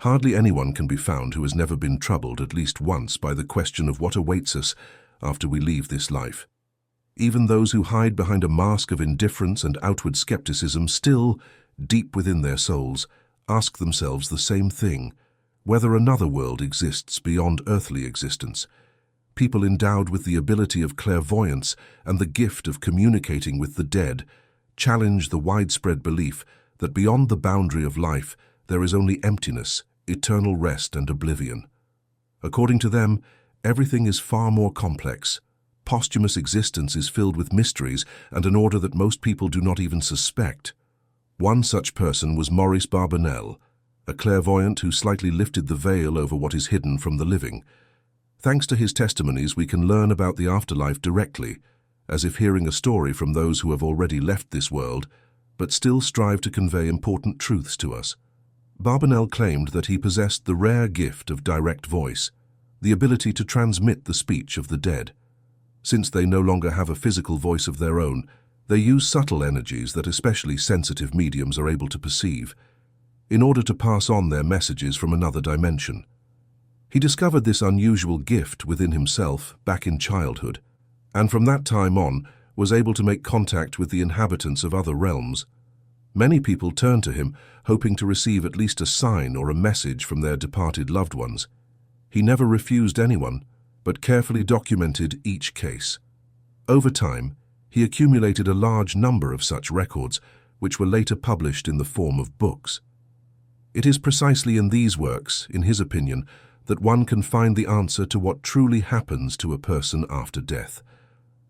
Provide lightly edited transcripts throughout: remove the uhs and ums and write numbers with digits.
Hardly anyone can be found who has never been troubled at least once by the question of what awaits us after we leave this life. Even those who hide behind a mask of indifference and outward skepticism still, deep within their souls, ask themselves the same thing, whether another world exists beyond earthly existence. People endowed with the ability of clairvoyance and the gift of communicating with the dead challenge the widespread belief that beyond the boundary of life there is only emptiness, eternal rest and oblivion. According to them, everything is far more complex. Posthumous existence is filled with mysteries and an order that most people do not even suspect. One such person was Maurice Barbanell, a clairvoyant who slightly lifted the veil over what is hidden from the living. Thanks to his testimonies, we can learn about the afterlife directly, as if hearing a story from those who have already left this world, but still strive to convey important truths to us. Barbanell claimed that he possessed the rare gift of direct voice, the ability to transmit the speech of the dead. Since they no longer have a physical voice of their own, they use subtle energies that especially sensitive mediums are able to perceive, in order to pass on their messages from another dimension. He discovered this unusual gift within himself back in childhood, and from that time on was able to make contact with the inhabitants of other realms. Many people turned to him, hoping to receive at least a sign or a message from their departed loved ones. He never refused anyone, but carefully documented each case. Over time, he accumulated a large number of such records, which were later published in the form of books. It is precisely in these works, in his opinion, that one can find the answer to what truly happens to a person after death.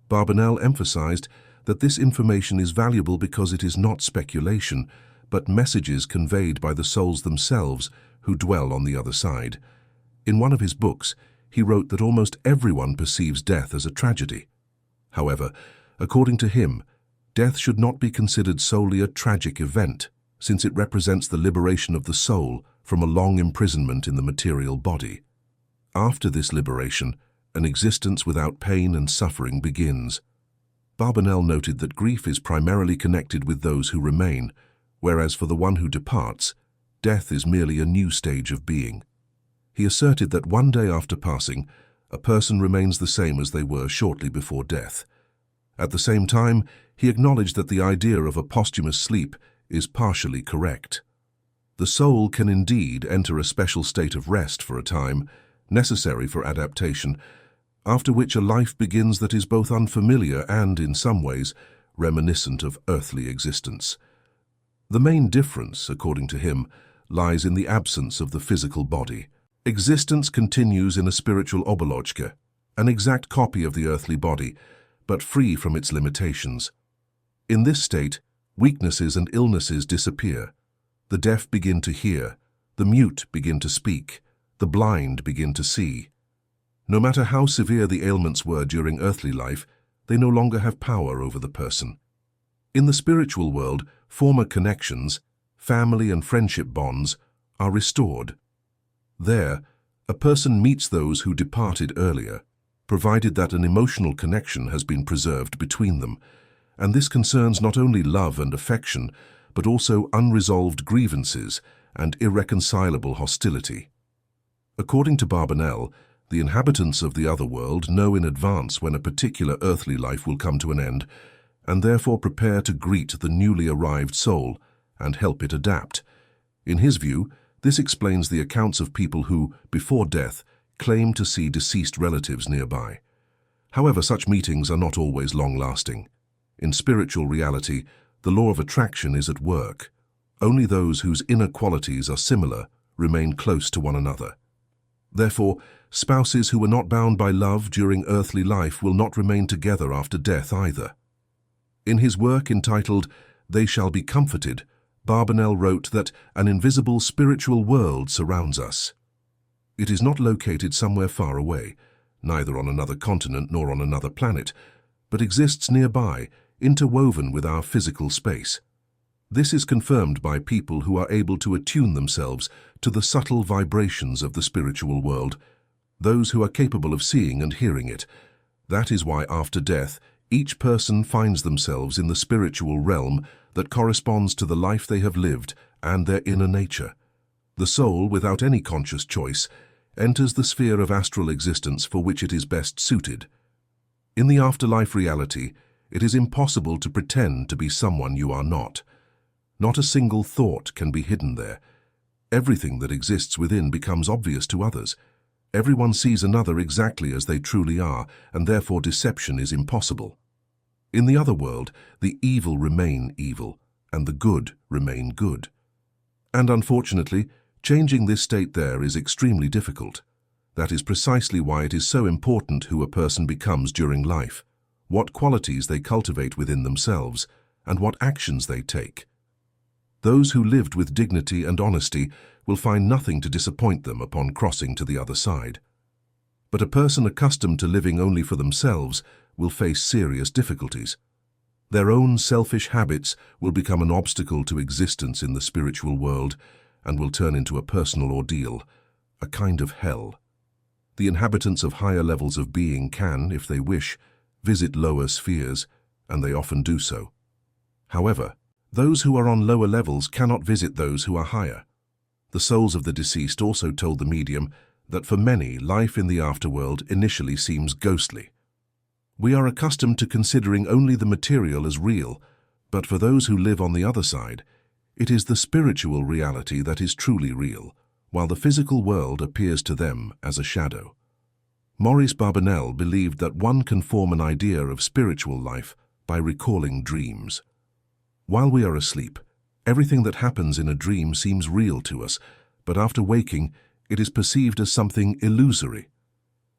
Barbanell emphasized that this information is valuable because it is not speculation, but messages conveyed by the souls themselves who dwell on the other side. In one of his books, he wrote that almost everyone perceives death as a tragedy. However, according to him, death should not be considered solely a tragic event, since it represents the liberation of the soul from a long imprisonment in the material body. After this liberation, an existence without pain and suffering begins. Barbanell noted that grief is primarily connected with those who remain, whereas for the one who departs, death is merely a new stage of being. He asserted that one day after passing, a person remains the same as they were shortly before death. At the same time, he acknowledged that the idea of a posthumous sleep is partially correct. The soul can indeed enter a special state of rest for a time, necessary for adaptation, after which a life begins that is both unfamiliar and, in some ways, reminiscent of earthly existence. The main difference, according to him, lies in the absence of the physical body. Existence continues in a spiritual obolochka, an exact copy of the earthly body, but free from its limitations. In this state, weaknesses and illnesses disappear. The deaf begin to hear, the mute begin to speak, the blind begin to see. No matter how severe the ailments were during earthly life, they no longer have power over the person. In the spiritual world, former connections, family and friendship bonds, are restored. There, a person meets those who departed earlier, provided that an emotional connection has been preserved between them, and this concerns not only love and affection, but also unresolved grievances and irreconcilable hostility. According to Barbanell, the inhabitants of the other world know in advance when a particular earthly life will come to an end, and therefore prepare to greet the newly arrived soul and help it adapt. In his view, this explains the accounts of people who, before death, claim to see deceased relatives nearby. However, such meetings are not always long-lasting. In spiritual reality, the law of attraction is at work. Only those whose inner qualities are similar remain close to one another. Therefore, spouses who were not bound by love during earthly life will not remain together after death either. In his work entitled "They Shall Be Comforted," Barbanell wrote that an invisible spiritual world surrounds us. It is not located somewhere far away, neither on another continent nor on another planet, but exists nearby, interwoven with our physical space. This is confirmed by people who are able to attune themselves to the subtle vibrations of the spiritual world, those who are capable of seeing and hearing it. That is why after death, each person finds themselves in the spiritual realm that corresponds to the life they have lived and their inner nature. The soul, without any conscious choice, enters the sphere of astral existence for which it is best suited. In the afterlife reality, it is impossible to pretend to be someone you are not. Not a single thought can be hidden there. Everything that exists within becomes obvious to others. Everyone sees another exactly as they truly are, and therefore deception is impossible. In the other world, the evil remain evil, and the good remain good. And unfortunately, changing this state there is extremely difficult. That is precisely why it is so important who a person becomes during life, what qualities they cultivate within themselves, and what actions they take. Those who lived with dignity and honesty will find nothing to disappoint them upon crossing to the other side. But a person accustomed to living only for themselves will face serious difficulties. Their own selfish habits will become an obstacle to existence in the spiritual world and will turn into a personal ordeal, a kind of hell. The inhabitants of higher levels of being can, if they wish, visit lower spheres, and they often do so. However, those who are on lower levels cannot visit those who are higher. The souls of the deceased also told the medium that for many, life in the afterworld initially seems ghostly. We are accustomed to considering only the material as real, but for those who live on the other side, it is the spiritual reality that is truly real, while the physical world appears to them as a shadow. Maurice Barbanell believed that one can form an idea of spiritual life by recalling dreams. While we are asleep, everything that happens in a dream seems real to us, but after waking, it is perceived as something illusory.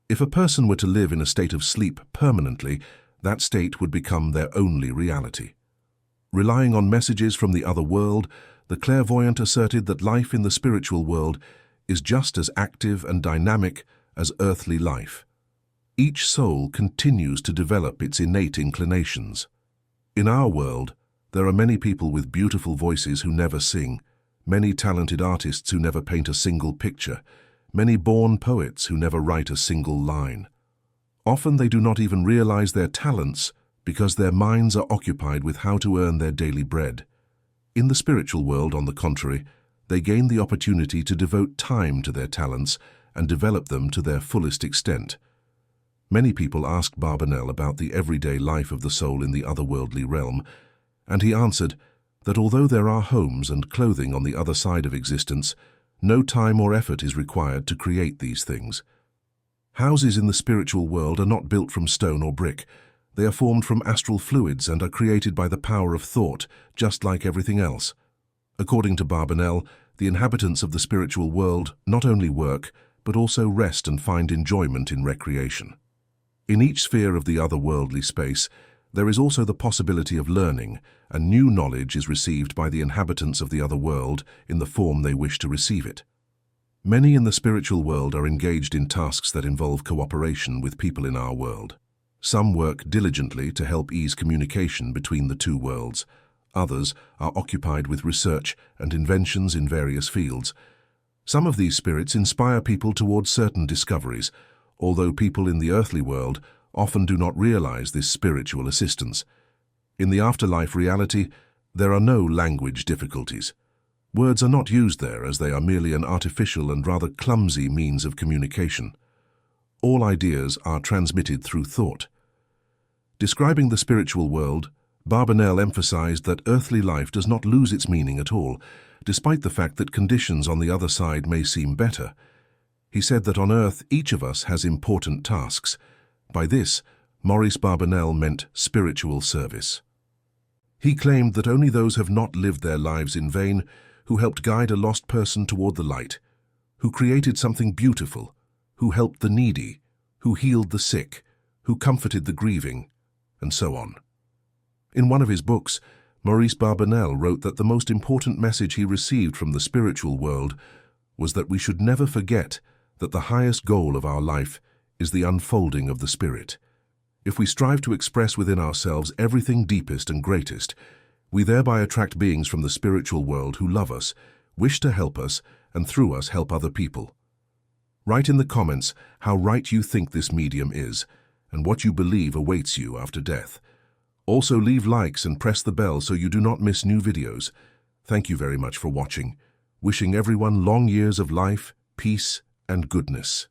If a person were to live in a state of sleep permanently, that state would become their only reality. Relying on messages from the other world, the clairvoyant asserted that life in the spiritual world is just as active and dynamic as earthly life. Each soul continues to develop its innate inclinations. In our world, there are many people with beautiful voices who never sing, many talented artists who never paint a single picture, many born poets who never write a single line. Often they do not even realize their talents because their minds are occupied with how to earn their daily bread. In the spiritual world, on the contrary, they gain the opportunity to devote time to their talents and develop them to their fullest extent. Many people asked Barbanell about the everyday life of the soul in the otherworldly realm, and he answered that although there are homes and clothing on the other side of existence, no time or effort is required to create these things. Houses in the spiritual world are not built from stone or brick. They are formed from astral fluids and are created by the power of thought, just like everything else. According to Barbanell, the inhabitants of the spiritual world not only work, but also rest and find enjoyment in recreation. In each sphere of the otherworldly space, there is also the possibility of learning, and new knowledge is received by the inhabitants of the other world in the form they wish to receive it. Many in the spiritual world are engaged in tasks that involve cooperation with people in our world. Some work diligently to help ease communication between the two worlds. Others are occupied with research and inventions in various fields. Some of these spirits inspire people towards certain discoveries, although people in the earthly world often do not realize this spiritual assistance. In the afterlife reality, there are no language difficulties. Words are not used there, as they are merely an artificial and rather clumsy means of communication. All ideas are transmitted through thought. Describing the spiritual world, Barbanell emphasized that earthly life does not lose its meaning at all, despite the fact that conditions on the other side may seem better. He said that on Earth, each of us has important tasks. By this, Maurice Barbanell meant spiritual service. He claimed that only those have not lived their lives in vain who helped guide a lost person toward the light, who created something beautiful, who helped the needy, who healed the sick, who comforted the grieving, and so on. In one of his books, Maurice Barbanell wrote that the most important message he received from the spiritual world was that we should never forget that the highest goal of our life is the unfolding of the spirit. If we strive to express within ourselves everything deepest and greatest, we thereby attract beings from the spiritual world who love us, wish to help us, and through us help other people. Write in the comments how right you think this medium is, and what you believe awaits you after death. Also leave likes and press the bell so you do not miss new videos. Thank you very much for watching. wishing everyone long years of life, peace, and goodness.